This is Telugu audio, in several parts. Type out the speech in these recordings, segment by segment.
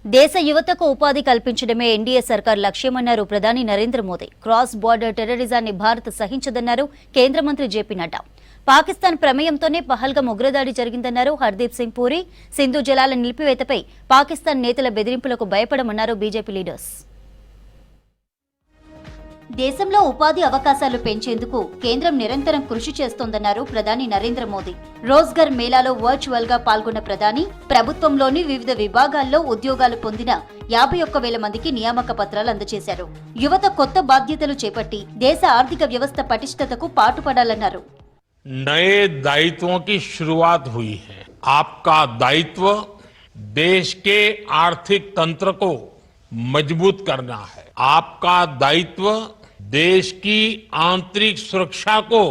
దేశ యువతకు ఉపాధి కల్పించడమే ఎన్డీఏ సర్కార్ లక్ష్యమన్నారు ప్రధాని నరేంద్ర మోదీ. క్రాస్ బార్డర్ టెర్రరిజాన్ని భారత్ సహించదన్నారు కేంద్ర మంత్రి జేపీ నడ్డా. పాకిస్తాన్ ప్రమేయంతోనే పహల్గాం ఉగ్రదాడి జరిగిందన్నారు హర్దీప్ సింగ్ పూరి. సింధు జలాల నిలిపివేతపై పాకిస్తాన్ నేతల బెదిరింపులకు భయపడమన్నారు బీజేపీ లీడర్స్. దేశంలో ఉపాధి అవకాశాలు పెంచేందుకు కేంద్రం నిరంతరం కృషి చేస్తోందన్నారు ప్రధాని నరేంద్ర మోదీ. రోజ్గర్ మేళాలో వర్చువల్ గా పాల్గొన్న ప్రధాని ప్రభుత్వంలోని వివిధ విభాగాల్లో ఉద్యోగాలు పొందిన 51,000 మందికి నియామక పత్రాలు అందజేశారు. యువత కొత్త బాధ్యతలు చేపట్టి దేశ ఆర్థిక వ్యవస్థ పటిష్టతకు పాటుపడాలన్నారు. नए दायित्वों की शुरुआत हुई है। आपका दायित्व देश के आर्थिक तंत्र को मजबूत करना है। आपका दायित्व देश की आंतरिक सुरक्षा को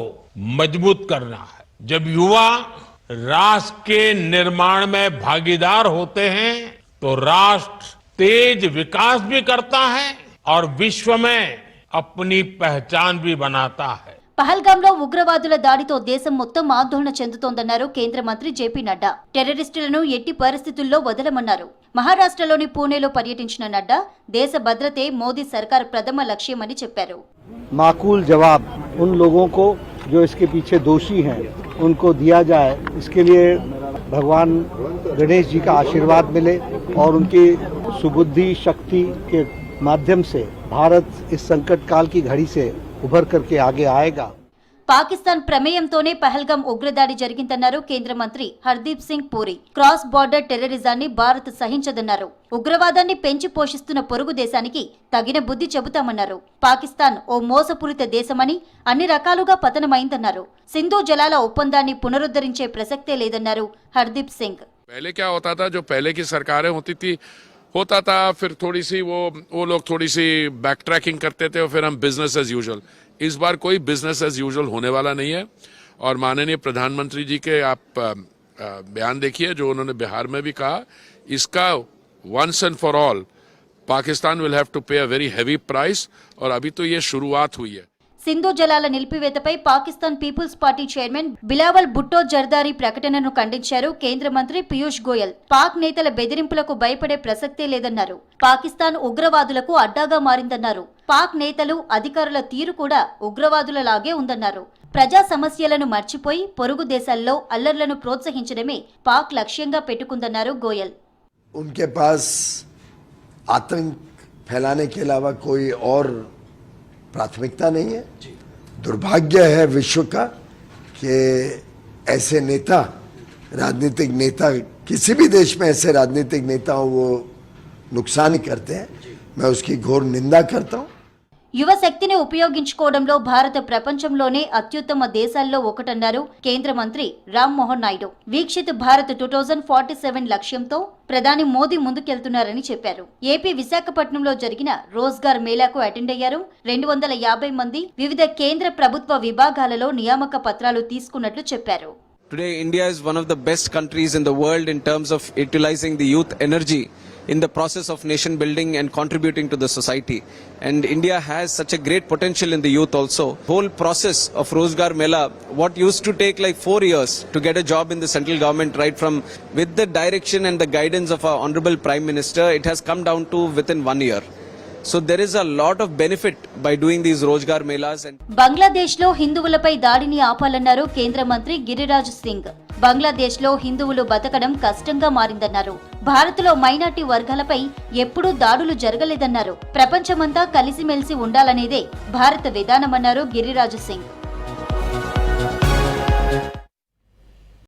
मजबूत करना है। जब युवा राष्ट्र के निर्माण में भागीदार होते हैं तो राष्ट्र तेज विकास भी करता है और विश्व में अपनी पहचान भी बनाता है। పహల్గాంలో ఉగ్రవాదుల దాడితో దేశం మొత్తం ఆందోళన చెందుతోందన్నారు కేంద్ర మంత్రి జేపీ నడ్డా. టెర్రరిస్టులను ఎట్టి పరిస్థితుల్లో వదలమన్నారు. మహారాష్ట్రలోని పూణేలో పర్యటించిన నడ్డా దేశ భద్రతే మోదీ సర్కార్ ప్రథమ లక్ష్యమని చెప్పారు. माकूल जवाब उन लोगों को जो इसके पीछे दोषी हैं उनको दिया जाए, इसके लिए भगवान गणेश जी का आशीर्वाद मिले और उनकी सुबुद्धि शक्ति के माध्यम से भारत इस संकट काल की घड़ी से उभर करके आगे आएगा. పాకిస్తాన్ ప్రమేయంతోనే పహల్గాం ఉగ్రదాడి జరిగిందన్నారు కేంద్ర మంత్రి హర్దీప్ సింగ్ పూరి. క్రాస్ బార్డర్ టెర్రరిజాన్ని భారత్ సహించదన్నారు. ఉగ్రవాదాన్ని పెంచి పోషిస్తున్న పొరుగు దేశానికి తగిన బుద్ధి చెబుతామన్నారు. పాకిస్తాన్ ఓ మోసపూరిత దేశమని అన్ని రకాలుగా పతనమైందన్నారు. సింధు జలాల ఒప్పందాన్ని పునరుద్ధరించే ప్రసక్తే లేదన్నారు హర్దీప్ సింగ్. पहले क्या होता था, जो पहले की सरकारें होती थी होता था, फिर थोड़ी सी वो लोग थोड़ी सी बैक ट्रैकिंग करते थे और फिर हम बिजनेस एज यूजुअल. इस बार कोई बिजनेस एज यूजुअल होने वाला नहीं है. और माननीय प्रधानमंत्री जी के आप बयान देखिए जो उन्होंने बिहार में भी कहा, इसका once and for all Pakistan will have to pay a very heavy price. और अभी तो ये शुरुआत हुई है. సింధు జలాల నిలిపివేతపై Pakistan peoples party chairman Bilawal Bhutto Zardari ప్రకటనను ఖండించారు కేంద్ర మంత్రి పీయూష్ గోయల్. పాక్ నేతల బెదిరింపులకు భయపడే ప్రసక్తే లేదన్నారు. పాకిస్తాన్ ఉగ్రవాదులకు అడ్డాగా మారిందన్నారు. పాక్ నేతలు అధికారుల తీరు కూడా ఉగ్రవాదులలాగే ఉందన్నారు. ప్రజా సమస్యలను మర్చిపోయి పొరుగు దేశాల్లో అల్లర్లను ప్రోత్సహించడమే పాక్ లక్ష్యంగా పెట్టుకుందన్నారు గోయల్. उनके पास आतंक फैलाने के अलावा कोई और प्राथमिकता नहीं है. दुर्भाग्य है विश्व का कि ऐसे नेता, राजनीतिक नेता, किसी भी देश में ऐसे राजनीतिक नेता हो वो नुकसान ही करते हैं. मैं उसकी घोर निंदा करता हूँ. యువ శక్తిని ఉపయోగించుకోవడంలో భారత ప్రపంచంలోనే అత్యుత్తమ దేశాల్లో ఒకటన్నారు కేంద్ర మంత్రి రామ్ మోహన్ నాయుడు. వీక్షిత్ భారత్ 2047 లక్ష్యంతో ప్రధాని మోదీ ముందుకెళ్తున్నారని చెప్పారు. ఏపీ విశాఖపట్నంలో జరిగిన రోజ్గార్ మేళాకు అటెండ్ అయ్యారు. 250 మంది వివిధ కేంద్ర ప్రభుత్వ విభాగాలలో నియామక పత్రాలు తీసుకున్నట్లు చెప్పారు. Today, India is one of the best countries in the world in terms of utilizing the youth energy in the process of nation building and contributing to the society. And India has such a great potential in the youth also. Whole process of Rozgar Mela, what used to take like 4 years to get a job in the central government, right from with the direction and the guidance of our Honorable Prime Minister, it has come down to within 1 year. So there is a lot of benefit by doing these Rozgar Melas. Bangladesh లో హిందువులపై దాడిని ఆపాలన్నారు కేంద్ర మంత్రి గిరిరాజ్ సింగ్. బంగ్లాదేశ్ లో హిందువులు బతకడం కష్టంగా మారిందన్నారు. భారత్లో మైనార్టీ వర్గాలపై ఎప్పుడూ దాడులు జరగలేదన్నారు. ప్రపంచమంతా కలిసిమెలిసి ఉండాలనేదే భారత విధానమన్నారు గిరిరాజ్ సింగ్.